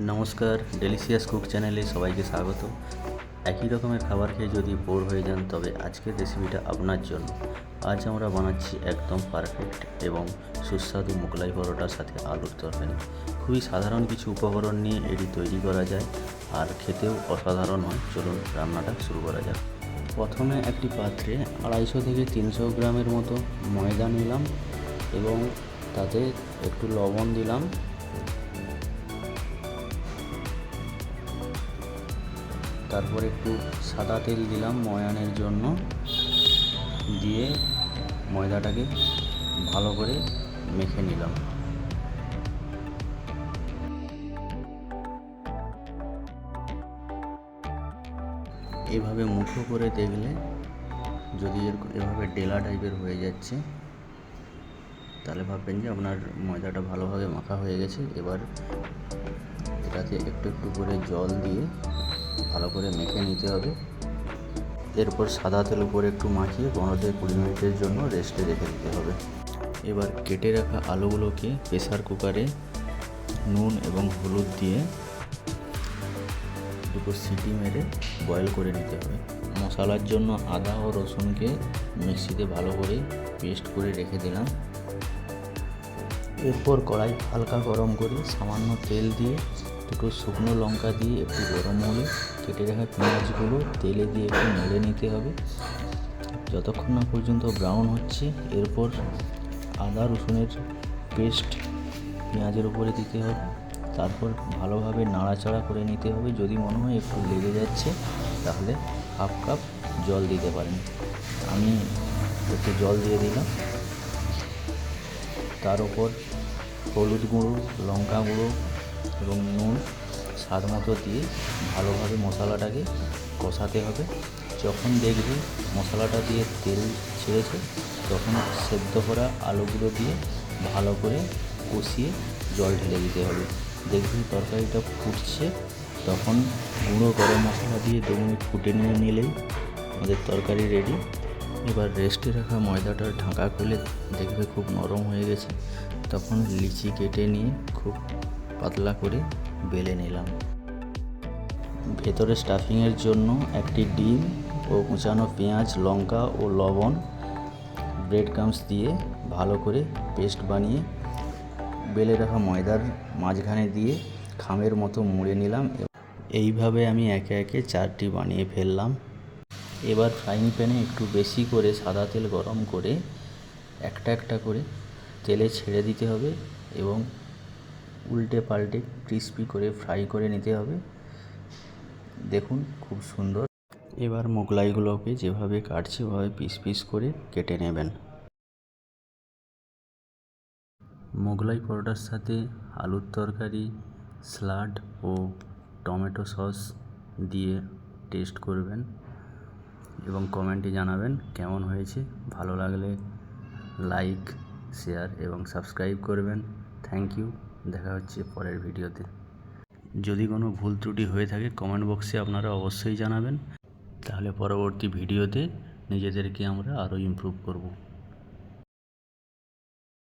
নমস্কার, delicious cook চ্যানেলে সবাইকে স্বাগত। একই রকমের খাবার খেয়ে যদি বোর হয়ে যান তবে আজকের রেসিপিটা আপনার জন্য। আজ আমরা বানাচ্ছি একদম পারফেক্ট এবং সুস্বাদু মোগলাই পরোটার সাথে আলুর তরকারি। খুবই সাধারণ কিছু উপকরণ নিয়ে এটি তৈরি করা যায় আর খেতেও অসাধারণ হয়। চলুন রান্নাটা শুরু করা যাক। প্রথমে একটি পাত্রে 250 থেকে 300 গ্রামের মতো ময়দা নিলাম এবং তাতে একটু লবণ দিলাম, তারপর একটু সাদা তেল দিলাম ময়ানের জন্য, দিয়ে ময়দাটাকে ভালো করে মেখে নিলাম। এভাবে মুঠো করে দেখলে যদি এভাবে ডেলা টাইপের হয়ে যাচ্ছে তাহলে ভাববেন যে আপনার ময়দাটা ভালোভাবে মাখা হয়ে গেছে। এবার এটাতে একটু একটু করে জল দিয়ে ভালো করে মেখে নিতে হবে। এরপর সাদা তেল উপরে একটু মাখিয়ে 15 থেকে 20 মিনিটের জন্য রেস্টে রেখে দিতে হবে। এবার কেটে রাখা আলুগুলোকে প্রেসার কুকারে নুন এবং হলুদ দিয়ে দুটো সিটি মেরে বয়েল করে নিতে হবে। মশলার জন্য আদা ও রসুনকে মিক্সিতে ভালো করে পেস্ট করে রেখে দিলাম। এরপর কড়াই হালকা গরম করে সামান্য তেল দিয়ে দুটো শুকনো লঙ্কা দিয়ে একটু গরম হলে কেটে রাখা পেঁয়াজগুলো তেলে দিয়ে একটু নেড়ে নিতে হবে যতক্ষণ না পর্যন্ত ব্রাউন হচ্ছে। এরপর আদা রসুনের পেস্ট পেঁয়াজের উপরে দিতে হবে, তারপর ভালোভাবে নাড়াচাড়া করে নিতে হবে। যদি মনে হয় একটু লেগে যাচ্ছে তাহলে হাফ কাপ জল দিতে পারেন। আমি একটু জল দিয়ে দিলাম। তার উপর হলুদ গুঁড়ো, লঙ্কা গুঁড়ো এবং নুন স্বাদ মতো দিয়ে ভালোভাবে মশলাটাকে কষাতে হবে। যখন দেখবে মশলাটা দিয়ে তেল ছেড়েছে তখন সেদ্ধ করা আলুগুলো দিয়ে ভালো করে কষিয়ে জল ঢেলে দিতে হবে। দেখবে তরকারিটা ফুটছে, তখন গুঁড়ো গরম মশলা দিয়ে 2 মিনিট ফুটে নিলেই আমাদের তরকারি রেডি। এবার রেস্টে রাখা ময়দাটার ঢাকা খুলে দেখবে খুব নরম হয়ে গেছে। তখন লিচি কেটে নিয়ে খুব পাতলা করে বেলে নিলাম। ভেতরে স্টাফিংয়ের জন্য একটি ডিম ও কুচানো পেঁয়াজ, লঙ্কা ও লবণ ব্রেড ক্রাম্বস দিয়ে ভালো করে পেস্ট বানিয়ে বেলে রাখা ময়দার মাঝখানে দিয়ে খামের মতো মুড়ে নিলাম। এইভাবে আমি একে একে 4টি বানিয়ে ফেললাম। এবার ফ্রাইং প্যানে একটু বেশি করে সাদা তেল গরম করে একটা একটা করে তেলে ছেড়ে দিতে হবে এবং উল্টে পাল্টে ক্রিস্পি করে ফ্রাই করে নিতে হবে। দেখুন খুব সুন্দর। এবার মোগলাইগুলোকে যেভাবে কাটছি ওভাবে পিস পিস করে কেটে নেবেন। মোগলাই পরোটার সাথে আলুর তরকারি, স্যালাড ও টমেটো সস দিয়ে টেস্ট করবেন এবং কমেন্টে জানাবেন কেমন হয়েছে। ভালো লাগলে লাইক, শেয়ার এবং সাবস্ক্রাইব করবেন। Thank you. দেখা হচ্ছে পরের ভিডিওতে। যদি কোনো ভুল ত্রুটি হয়ে থাকে কমেন্ট বক্সে আপনারা অবশ্যই জানাবেন, তাহলে পরবর্তী ভিডিওতে নিজেদেরকে আমরা আরও ইমপ্রুভ করব।